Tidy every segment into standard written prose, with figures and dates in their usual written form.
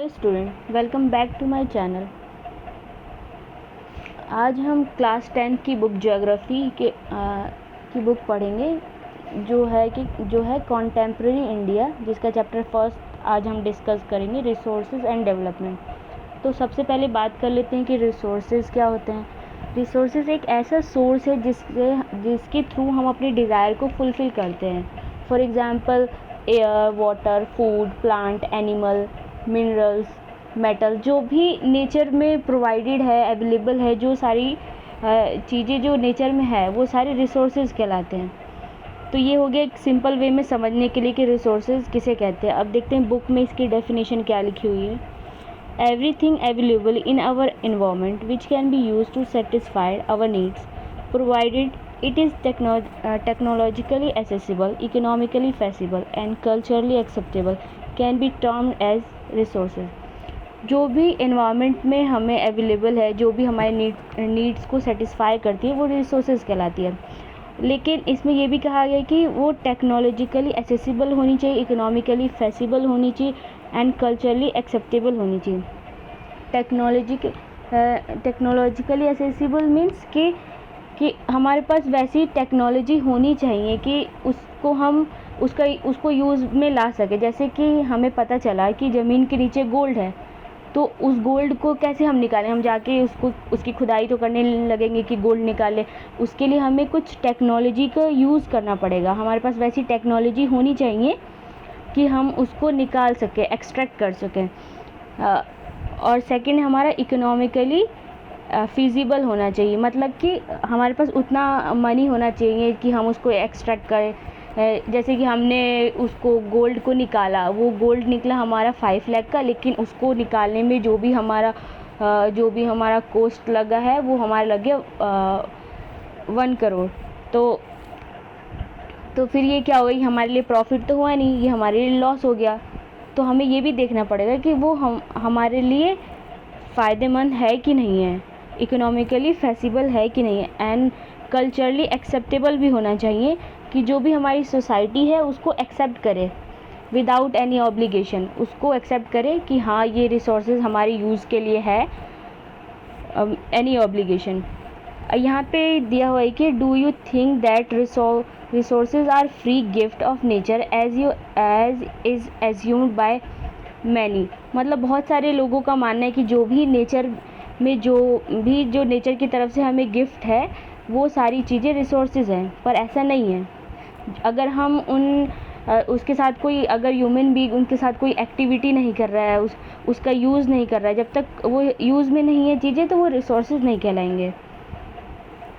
Student, welcome back to my channel. आज हम class 10 की बुक ज्योग्राफी की बुक पढ़ेंगे जो है कॉन्टेम्प्रेरी इंडिया, जिसका चैप्टर फर्स्ट आज हम डिस्कस करेंगे, रिसोर्सेज एंड डेवलपमेंट। तो सबसे पहले बात कर लेते हैं कि रिसोर्सेज क्या होते हैं। रिसोर्सेज एक ऐसा सोर्स है जिसके थ्रू हम अपनी डिज़ायर को फुलफ़िल करते हैं। For example air, water, food, plant, animal, minerals, metal, जो भी नेचर में प्रोवाइडेड है, अवेलेबल है, जो सारी चीज़ें जो नेचर में है वो सारे रिसोर्सेज कहलाते हैं। तो ये हो गया एक सिंपल वे में समझने के लिए कि रिसोर्सेज किसे कहते हैं। अब देखते हैं बुक में इसकी डेफिनेशन क्या लिखी हुई है। Everything available in our environment which can be use to satisfy our needs provided it is technologically accessible, economically feasible and culturally acceptable can be termed as resources। जो भी एनवायरनमेंट में हमें अवेलेबल है, जो भी हमारे नीड्स को satisfy करती है, वो रिसोर्सेज कहलाती है। लेकिन इसमें यह भी कहा गया कि वो टेक्नोलॉजिकली एक्सेसिबल होनी चाहिए, इकोनॉमिकली फेसिबल होनी चाहिए एंड कल्चरली एक्सेप्टेबल होनी चाहिए। टेक्नोलॉजिकली एक्सेसिबल मीन्स कि हमारे पास वैसी टेक्नोलॉजी होनी चाहिए कि उसको यूज़ में ला सके। जैसे कि हमें पता चला कि ज़मीन के नीचे गोल्ड है, तो उस गोल्ड को कैसे हम निकालें? हम जाके उसकी खुदाई तो करने लगेंगे कि गोल्ड निकालें। उसके लिए हमें कुछ टेक्नोलॉजी का यूज़ करना पड़ेगा। हमारे पास वैसी टेक्नोलॉजी होनी चाहिए कि हम उसको निकाल सकें, एक्सट्रैक्ट कर सकें। और सेकंड हमारा इकोनॉमिकली फिजिबल होना चाहिए, मतलब कि हमारे पास उतना मनी होना चाहिए कि हम उसको एक्सट्रैक्ट करें। जैसे कि हमने उसको गोल्ड को निकाला, वो गोल्ड निकला हमारा 5 लाख का, लेकिन उसको निकालने में जो भी हमारा कॉस्ट लगा है वो हमारा लग गया 1 करोड़। तो फिर ये क्या हुआ, हमारे लिए प्रॉफिट तो हुआ नहीं, ये हमारे लिए लॉस हो गया। तो हमें ये भी देखना पड़ेगा कि वो हमारे लिए फ़ायदेमंद है कि नहीं है, इकोनॉमिकली फेसिबल है कि नहीं है, एंड कल्चरली एक्सेप्टेबल भी होना चाहिए कि जो भी हमारी सोसाइटी है उसको एक्सेप्ट करे विदाउट एनी ऑब्लिगेशन। उसको एक्सेप्ट करे कि हाँ ये रिसोर्सेज हमारे यूज़ के लिए है, एनी ऑब्लिगेशन। यहाँ पे दिया हुआ है कि do you think that resources are free gift of nature as is assumed by many. मतलब बहुत सारे लोगों का मानना है कि जो भी नेचर में जो नेचर की तरफ से हमें गिफ्ट है वो सारी चीज़ें रिसोर्सेज हैं, पर ऐसा नहीं है। अगर हम उसके साथ कोई, अगर ह्यूमन बीइंग उनके साथ कोई एक्टिविटी नहीं कर रहा है, उसका यूज़ नहीं कर रहा है, जब तक वो यूज़ में नहीं है चीज़ें, तो वो रिसोर्सेज नहीं कहलाएंगे।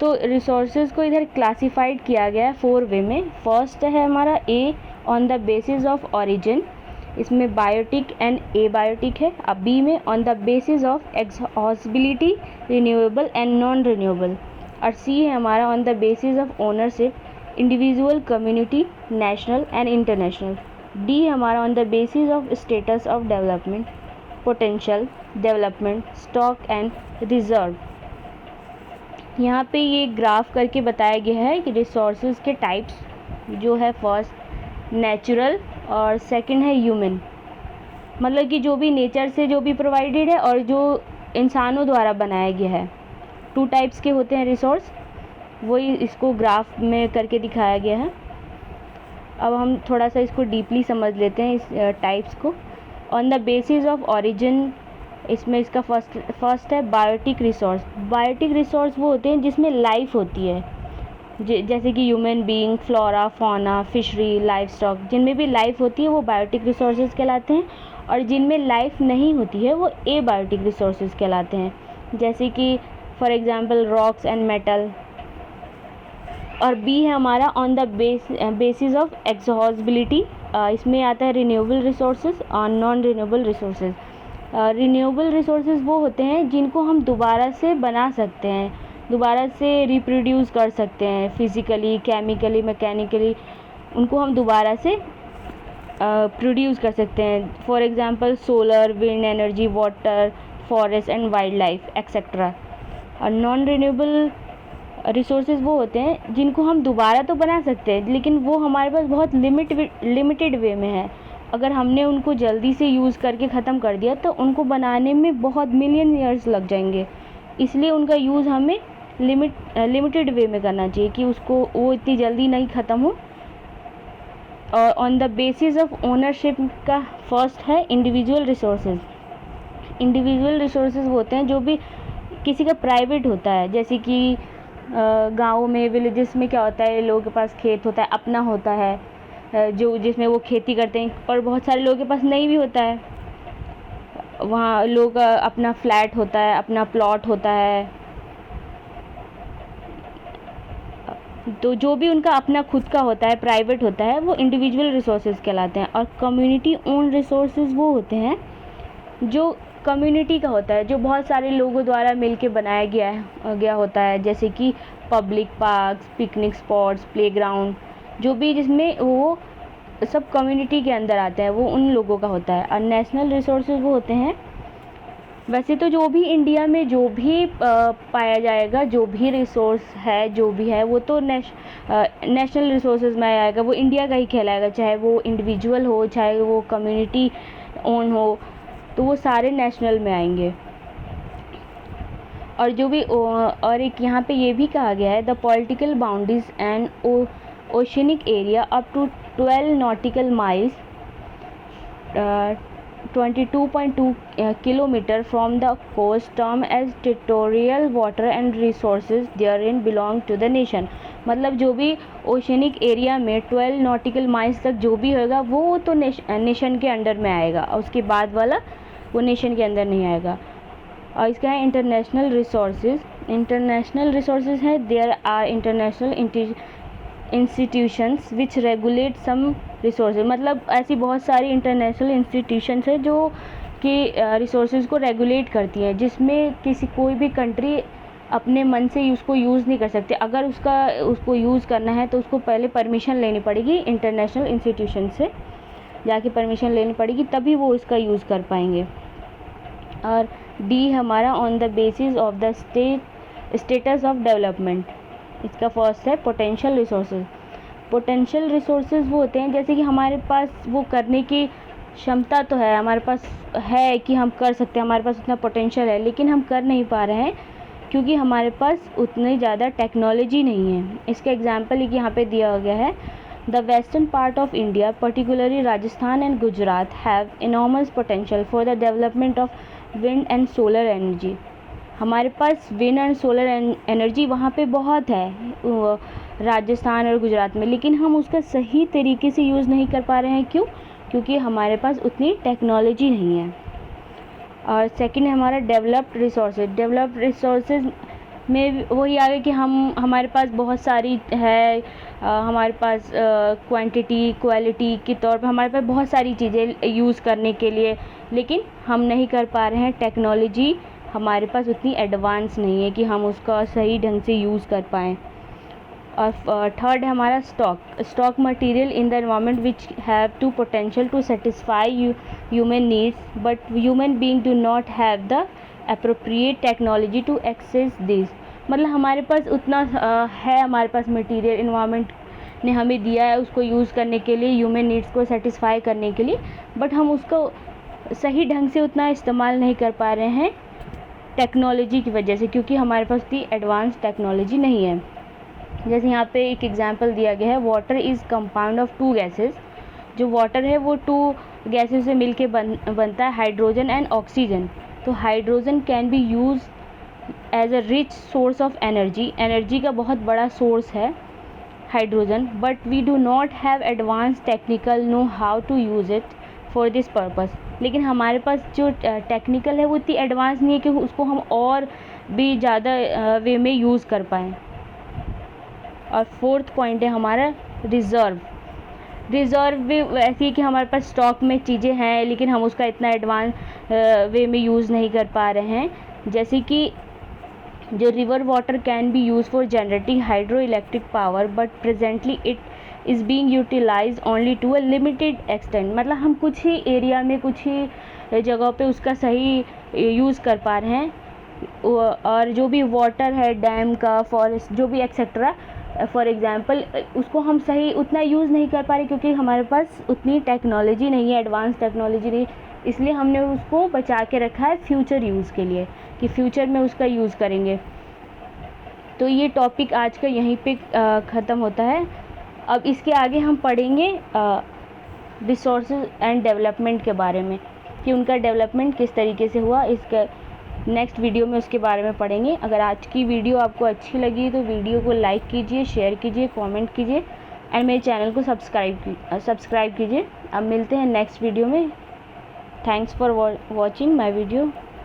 तो रिसोर्सेज को इधर क्लासिफाइड किया गया है 4 वे में। फर्स्ट है हमारा A, on the basis of origin, इसमें बायोटिक एंड एबायोटिक है। अब बी में on the basis of exhaustibility, renewable and non renewable. और सी है हमारा on the basis of ownership, individual, community, national and international. D है हमारा on the basis of status of development, potential, development, stock and reserve. यहाँ पे ये graph करके बताया गया है कि रिसोर्सेज के टाइप्स जो है, फर्स्ट नेचुरल और सेकंड है ह्यूमन, मतलब कि जो भी नेचर से जो भी प्रोवाइडेड है और जो इंसानों द्वारा बनाया गया है। 2 टाइप्स के होते हैं रिसोर्स, वही इसको ग्राफ में करके दिखाया गया है। अब हम थोड़ा सा इसको डीपली समझ लेते हैं इस टाइप्स को। On the basis of origin, इसमें इसका फर्स्ट है बायोटिक रिसोर्स। बायोटिक रिसोर्स वो होते हैं जिसमें लाइफ होती है, जैसे कि human being, flora, fauna, fishery, life stock, जिनमें भी लाइफ होती है वो बायोटिक रिसोर्सेज कहलाते हैं। और जिनमें लाइफ नहीं होती है वो एबायोटिक रिसोर्सेज कहलाते हैं, जैसे कि for example rocks and metal. और बी है हमारा ऑन द बेसिस ऑफ एक्सहॉस्बिलिटी, इसमें आता है रिन्यूएबल रिसोर्सेज और non renewable resources. Renewable resources वो होते हैं जिनको हम दोबारा से बना सकते हैं, दोबारा से रिप्रोड्यूस कर सकते हैं, फिज़िकली, केमिकली, मैकेनिकली उनको हम दोबारा से प्रोड्यूस कर सकते हैं। For example solar, wind energy, water, forest and wild life etcetera. और नॉन रिन्यूएबल रिसोर्सेज वो होते हैं जिनको हम दोबारा तो बना सकते हैं, लेकिन वो हमारे पास बहुत लिमिटेड वे में है। अगर हमने उनको जल्दी से यूज़ करके ख़त्म कर दिया तो उनको बनाने में बहुत मिलियन ईयर्स लग जाएंगे। इसलिए उनका यूज़ हमें लिमिटेड वे में करना चाहिए कि उसको वो इतनी जल्दी नहीं ख़त्म हो। और on the basis of ownership का फर्स्ट है इंडिविजुअल रिसोर्सेज। इंडिविजुअल रिसोर्सेज वो होते हैं जो भी किसी का प्राइवेट होता है, जैसे कि गाँव में, विलेजेस में क्या होता है, लोगों के पास खेत होता है, अपना होता है, जो जिसमें वो खेती करते हैं, और बहुत सारे लोगों के पास नहीं भी होता है। वहाँ लोग अपना फ्लैट होता है, अपना प्लॉट होता है, तो जो भी उनका अपना खुद का होता है, प्राइवेट होता है, वो इंडिविजुअल रिसोर्सेज कहलाते हैं। और कम्युनिटी ओन रिसोर्सेज वो होते हैं जो कम्युनिटी का होता है, जो बहुत सारे लोगों द्वारा मिलके बनाया गया होता है, जैसे कि public parks, picnic spots, playground, जो भी जिसमें वो सब कम्युनिटी के अंदर आते हैं, वो उन लोगों का होता है। और नेशनल रिसोर्सेज वो होते हैं, वैसे तो जो भी इंडिया में जो भी पाया जाएगा, जो भी रिसोर्स है, जो भी है, वो तो नेशनल रिसोर्सेज में आएगा, वो इंडिया का ही कहलाएगा, चाहे वो इंडिविजुअल हो, चाहे वो कम्युनिटी ओन हो, तो वो सारे नेशनल में आएंगे। और जो भी और एक यहाँ पे ये भी कहा गया है, the political boundaries and oceanic area up to 12 nautical miles 22.2 kilometre from the coast term as territorial water and resources therein belong to the nation. मतलब जो भी ओशनिक एरिया में 12 नॉटिकल माइल्स तक जो भी होगा वो तो नेशन के अंडर में आएगा, और उसके बाद वाला वो नेशन के अंदर नहीं आएगा। और इसका है इंटरनेशनल रिसोर्सेज। इंटरनेशनल रिसोर्सेज है, there are international institutions which regulate some resources. मतलब ऐसी बहुत सारी इंटरनेशनल इंस्टीट्यूशंस है जो कि रिसोर्सेज को रेगुलेट करती हैं, जिसमें कोई भी कंट्री अपने मन से उसको यूज़ नहीं कर सकते। अगर उसको यूज़ करना है तो उसको पहले परमिशन लेनी पड़ेगी, इंटरनेशनल इंस्टीट्यूशन से जाके परमिशन लेनी पड़ेगी, तभी वो इसका यूज़ कर पाएंगे। और डी हमारा on the basis of the status of development. इसका फर्स्ट है पोटेंशियल रिसोर्सेज। पोटेंशियल रिसोर्सेज वो होते हैं जैसे कि हमारे पास वो करने की क्षमता तो है, हमारे पास है कि हम कर सकते हैं, हमारे पास उतना पोटेंशियल है, लेकिन हम कर नहीं पा रहे हैं क्योंकि हमारे पास उतनी ज़्यादा टेक्नोलॉजी नहीं है। इसका एग्जाम्पल एक यहाँ पे दिया गया है, the western part of India particularly Rajasthan and Gujarat have enormous potential for the development of wind and solar energy. हमारे पास विंड एंड सोलर एनर्जी वहाँ पे बहुत है राजस्थान और गुजरात में, लेकिन हम उसका सही तरीके से यूज़ नहीं कर पा रहे हैं। क्यों? क्योंकि हमारे पास उतनी टेक्नोलॉजी नहीं है। और सेकंड है हमारा डेवलप्ड रिसोर्सेज। डेवलप्ड रिसोर्सेज में वही आ गया कि हमारे पास बहुत सारी है, हमारे पास क्वांटिटी क्वालिटी के तौर पर हमारे पास बहुत सारी चीज़ें यूज़ करने के लिए, लेकिन हम नहीं कर पा रहे हैं। टेक्नोलॉजी हमारे पास उतनी एडवांस नहीं है कि हम उसका सही ढंग से यूज़ कर पाएँ। और थर्ड है हमारा stock material in the environment which have to potential to satisfy human needs but human being do not have the appropriate technology to access this. मतलब हमारे पास उतना है, हमारे पास मटेरियल एनवायरनमेंट ने हमें दिया है उसको यूज़ करने के लिए, ह्यूमन नीड्स को सेटिस्फाई करने के लिए, बट हम उसको सही ढंग से उतना इस्तेमाल नहीं कर पा रहे हैं टेक्नोलॉजी की वजह से, क्योंकि हमारे पास इतनी एडवांस टेक्नोलॉजी नहीं है। जैसे यहाँ पे एक एग्जांपल दिया गया है, water is compound of 2 gases. जो वाटर है वो 2 गैसेस से मिलके बनता है, हाइड्रोजन एंड ऑक्सीजन। तो hydrogen can be use as a rich source of energy का बहुत बड़ा सोर्स है hydrogen, but we do not have advance technical know how to use it for this purpose. लेकिन हमारे पास जो टेक्निकल है वो इतनी एडवांस नहीं है कि उसको हम और भी ज़्यादा वे में यूज़ कर पाएँ। और फोर्थ पॉइंट है हमारा रिज़र्व भी ऐसी है कि हमारे पास स्टॉक में चीज़ें हैं लेकिन हम उसका इतना एडवांस वे में यूज़ नहीं कर पा रहे हैं। जैसे कि जो river water can be use for generating hydro electric power, but presently it is being utilise only to a limited extent. मतलब हम कुछ ही एरिया में, कुछ ही जगह पे उसका सही यूज़ कर पा रहे हैं। और जो भी वाटर है डैम का, फॉरेस्ट, जो भी एक्सेट्रा, फॉर एग्ज़ाम्पल उसको हम सही उतना यूज़ नहीं कर पा रहे क्योंकि हमारे पास उतनी टेक्नोलॉजी नहीं है, एडवांस टेक्नोलॉजी नहीं, इसलिए हमने उसको बचा के रखा है फ्यूचर यूज़ के लिए कि फ्यूचर में उसका यूज़ करेंगे। तो ये टॉपिक आज का यहीं पे ख़त्म होता है। अब इसके आगे हम पढ़ेंगे रिसोर्सेज एंड डेवलपमेंट के बारे में कि उनका डेवलपमेंट किस तरीके से हुआ। इसका नेक्स्ट वीडियो में उसके बारे में पढ़ेंगे। अगर आज की वीडियो आपको अच्छी लगी तो वीडियो को लाइक कीजिए, शेयर कीजिए, कमेंट कीजिए एंड मेरे चैनल को सब्सक्राइब कीजिए। अब मिलते हैं नेक्स्ट वीडियो में। Thanks for watching my video.